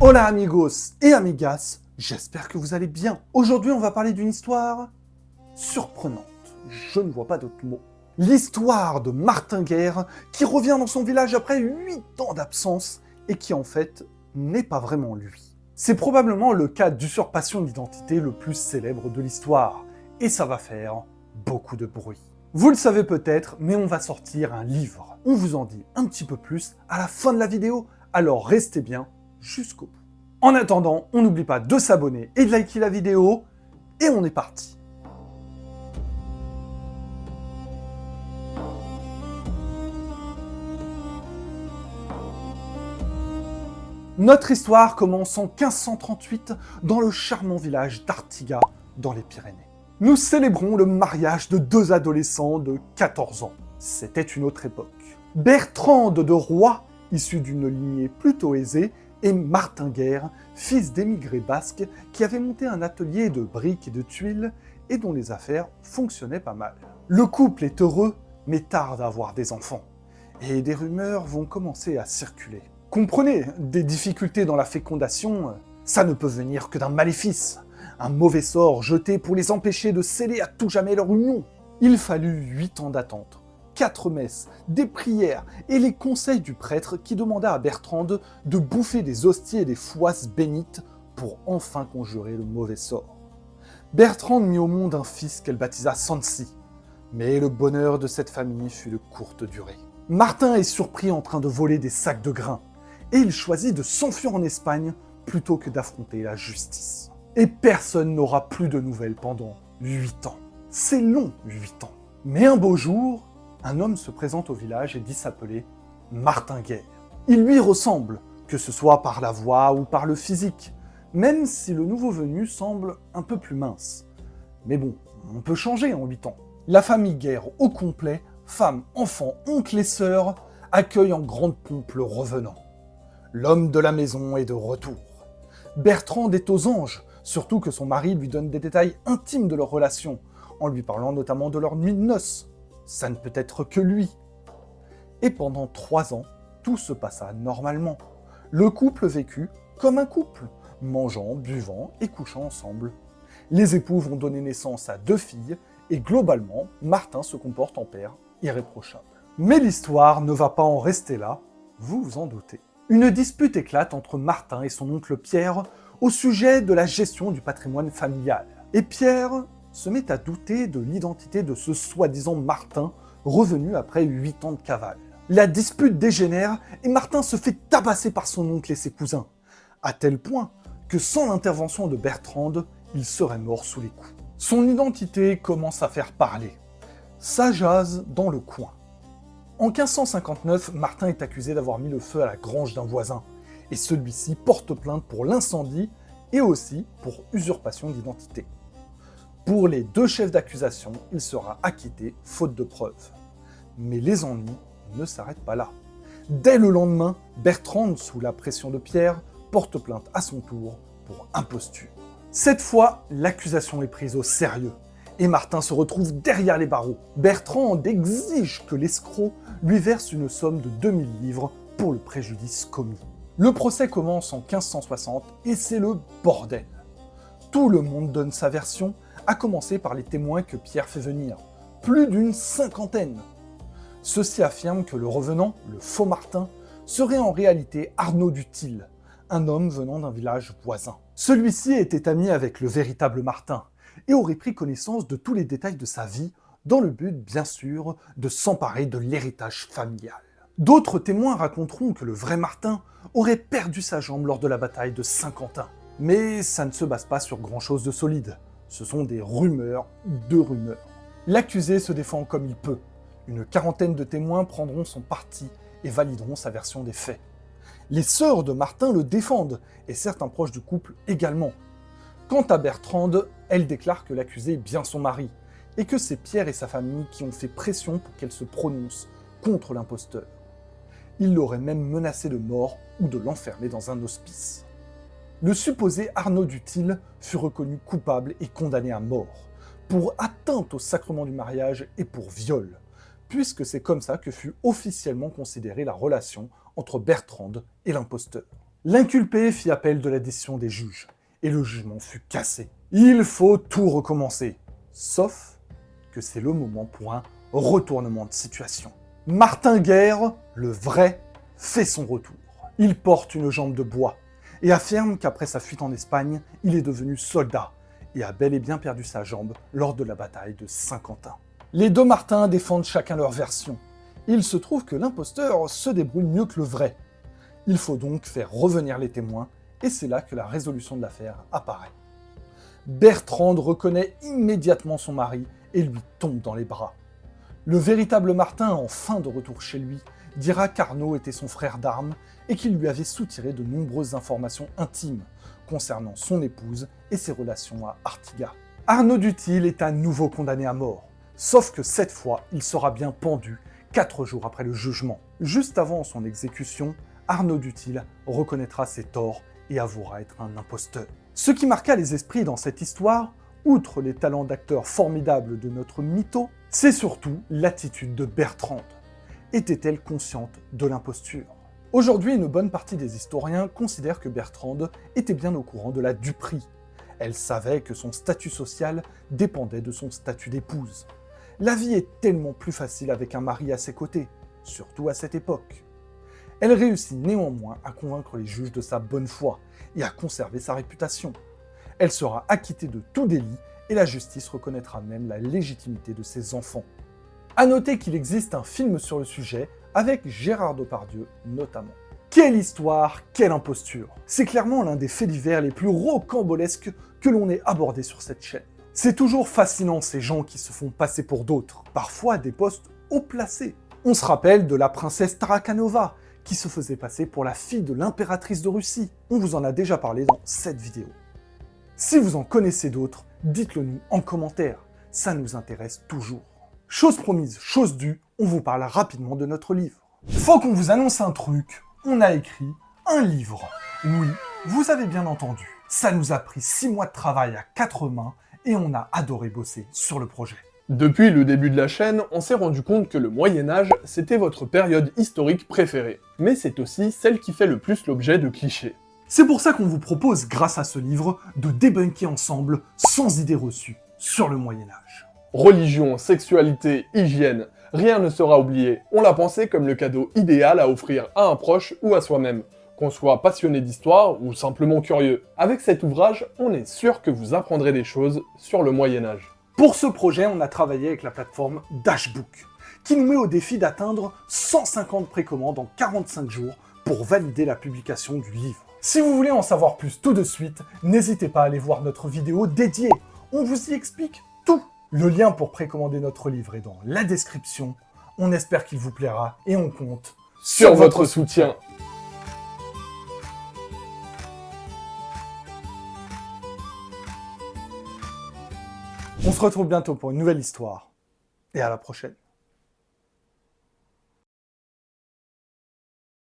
Hola amigos et amigas, j'espère que vous allez bien. Aujourd'hui on va parler d'une histoire surprenante, je ne vois pas d'autre mot. L'histoire de Martin Guerre qui revient dans son village après 8 ans d'absence et qui en fait n'est pas vraiment lui. C'est probablement le cas d'usurpation d'identité le plus célèbre de l'histoire et ça va faire beaucoup de bruit. Vous le savez peut-être, mais on va sortir un livre. On vous en dit un petit peu plus à la fin de la vidéo, alors restez bien jusqu'au bout. En attendant, on n'oublie pas de s'abonner et de liker la vidéo, et on est parti. Notre histoire commence en 1538 dans le charmant village d'Artiga, dans les Pyrénées. Nous célébrons le mariage de deux adolescents de 14 ans. C'était une autre époque. Bertrande de Roy, issu d'une lignée plutôt aisée, et Martin Guerre, fils d'émigrés basques qui avait monté un atelier de briques et de tuiles et dont les affaires fonctionnaient pas mal. Le couple est heureux, mais tarde à avoir des enfants. Et des rumeurs vont commencer à circuler. Comprenez, des difficultés dans la fécondation, ça ne peut venir que d'un maléfice, un mauvais sort jeté pour les empêcher de sceller à tout jamais leur union. Il fallut 8 ans d'attente, 4 messes, des prières et les conseils du prêtre qui demanda à Bertrande de bouffer des hosties et des fouasses bénites pour enfin conjurer le mauvais sort. Bertrande mit au monde un fils qu'elle baptisa Sancy, mais le bonheur de cette famille fut de courte durée. Martin est surpris en train de voler des sacs de grains, et il choisit de s'enfuir en Espagne plutôt que d'affronter la justice. Et personne n'aura plus de nouvelles pendant 8 ans. C'est long, 8 ans. Mais un beau jour, un homme se présente au village et dit s'appeler Martin Guerre. Il lui ressemble, que ce soit par la voix ou par le physique, même si le nouveau venu semble un peu plus mince. Mais bon, on peut changer en 8 ans. La famille Guerre au complet, femmes, enfants, oncles et sœurs, accueille en grande pompe le revenant. L'homme de la maison est de retour. Bertrande est aux anges, surtout que son mari lui donne des détails intimes de leur relation, en lui parlant notamment de leur nuit de noces. Ça ne peut être que lui. Et pendant 3 ans, tout se passa normalement. Le couple vécut comme un couple, mangeant, buvant et couchant ensemble. Les époux vont donner naissance à 2 filles, et globalement, Martin se comporte en père irréprochable. Mais l'histoire ne va pas en rester là, vous vous en doutez. Une dispute éclate entre Martin et son oncle Pierre au sujet de la gestion du patrimoine familial. Et Pierre se met à douter de l'identité de ce soi-disant Martin revenu après 8 ans de cavale. La dispute dégénère et Martin se fait tabasser par son oncle et ses cousins, à tel point que sans l'intervention de Bertrande, il serait mort sous les coups. Son identité commence à faire parler. Ça jase dans le coin. En 1559, Martin est accusé d'avoir mis le feu à la grange d'un voisin, et celui-ci porte plainte pour l'incendie et aussi pour usurpation d'identité. Pour les 2 chefs d'accusation, il sera acquitté faute de preuves. Mais les ennuis ne s'arrêtent pas là. Dès le lendemain, Bertrande, sous la pression de Pierre, porte plainte à son tour pour imposture. Cette fois, l'accusation est prise au sérieux, et Martin se retrouve derrière les barreaux. Bertrande exige que l'escroc lui verse une somme de 2000 livres pour le préjudice commis. Le procès commence en 1560 et c'est le bordel. Tout le monde donne sa version, à commencer par les témoins que Pierre fait venir, plus d'une 50aine. Ceux-ci affirment que le revenant, le faux Martin, serait en réalité Arnaud du Til, un homme venant d'un village voisin. Celui-ci était ami avec le véritable Martin, et aurait pris connaissance de tous les détails de sa vie, dans le but, bien sûr, de s'emparer de l'héritage familial. D'autres témoins raconteront que le vrai Martin aurait perdu sa jambe lors de la bataille de Saint-Quentin. Mais ça ne se base pas sur grand-chose de solide. Ce sont des rumeurs de rumeurs. L'accusé se défend comme il peut. Une 40aine de témoins prendront son parti et valideront sa version des faits. Les sœurs de Martin le défendent, et certains proches du couple également. Quant à Bertrande, elle déclare que l'accusé est bien son mari, et que c'est Pierre et sa famille qui ont fait pression pour qu'elle se prononce contre l'imposteur. Il l'aurait même menacé de mort ou de l'enfermer dans un hospice. Le supposé Arnaud du Til fut reconnu coupable et condamné à mort, pour atteinte au sacrement du mariage et pour viol, puisque c'est comme ça que fut officiellement considérée la relation entre Bertrande et l'imposteur. L'inculpé fit appel de la décision des juges, et le jugement fut cassé. Il faut tout recommencer, sauf que c'est le moment pour un retournement de situation. Martin Guerre, le vrai, fait son retour. Il porte une jambe de bois, et affirme qu'après sa fuite en Espagne, il est devenu soldat, et a bel et bien perdu sa jambe lors de la bataille de Saint-Quentin. Les deux Martins défendent chacun leur version. Il se trouve que l'imposteur se débrouille mieux que le vrai. Il faut donc faire revenir les témoins, et c'est là que la résolution de l'affaire apparaît. Bertrande reconnaît immédiatement son mari et lui tombe dans les bras. Le véritable Martin, en fin de retour chez lui, dira qu'Arnaud était son frère d'armes et qu'il lui avait soutiré de nombreuses informations intimes concernant son épouse et ses relations à Artigat. Arnaud Dutil est à nouveau condamné à mort, sauf que cette fois, il sera bien pendu 4 jours après le jugement. Juste avant son exécution, Arnaud Dutil reconnaîtra ses torts et avouera être un imposteur. Ce qui marqua les esprits dans cette histoire, outre les talents d'acteur formidables de notre mytho, c'est surtout l'attitude de Bertrande. Était-elle consciente de l'imposture ? Aujourd'hui, une bonne partie des historiens considèrent que Bertrande était bien au courant de la duperie. Elle savait que son statut social dépendait de son statut d'épouse. La vie est tellement plus facile avec un mari à ses côtés, surtout à cette époque. Elle réussit néanmoins à convaincre les juges de sa bonne foi et à conserver sa réputation. Elle sera acquittée de tout délit et la justice reconnaîtra même la légitimité de ses enfants. À noter qu'il existe un film sur le sujet, avec Gérard Depardieu notamment. Quelle histoire, quelle imposture! C'est clairement l'un des faits divers les plus rocambolesques que l'on ait abordé sur cette chaîne. C'est toujours fascinant ces gens qui se font passer pour d'autres, parfois à des postes haut placés. On se rappelle de la princesse Tarakanova, qui se faisait passer pour la fille de l'impératrice de Russie. On vous en a déjà parlé dans cette vidéo. Si vous en connaissez d'autres, dites-le nous en commentaire, ça nous intéresse toujours. Chose promise, chose due, on vous parle rapidement de notre livre. Faut qu'on vous annonce un truc, on a écrit un livre. Oui, vous avez bien entendu. Ça nous a pris 6 mois de travail à 4 mains et on a adoré bosser sur le projet. Depuis le début de la chaîne, on s'est rendu compte que le Moyen-Âge, c'était votre période historique préférée. Mais c'est aussi celle qui fait le plus l'objet de clichés. C'est pour ça qu'on vous propose, grâce à ce livre, de débunker ensemble, sans idées reçues, sur le Moyen-Âge. Religion, sexualité, hygiène, rien ne sera oublié. On l'a pensé comme le cadeau idéal à offrir à un proche ou à soi-même, qu'on soit passionné d'histoire ou simplement curieux. Avec cet ouvrage, on est sûr que vous apprendrez des choses sur le Moyen-Âge. Pour ce projet, on a travaillé avec la plateforme Dashbook, qui nous met au défi d'atteindre 150 précommandes en 45 jours pour valider la publication du livre. Si vous voulez en savoir plus tout de suite, n'hésitez pas à aller voir notre vidéo dédiée. On vous y explique tout. Le lien pour précommander notre livre est dans la description. On espère qu'il vous plaira et on compte Sur votre soutien. On se retrouve bientôt pour une nouvelle histoire. Et à la prochaine.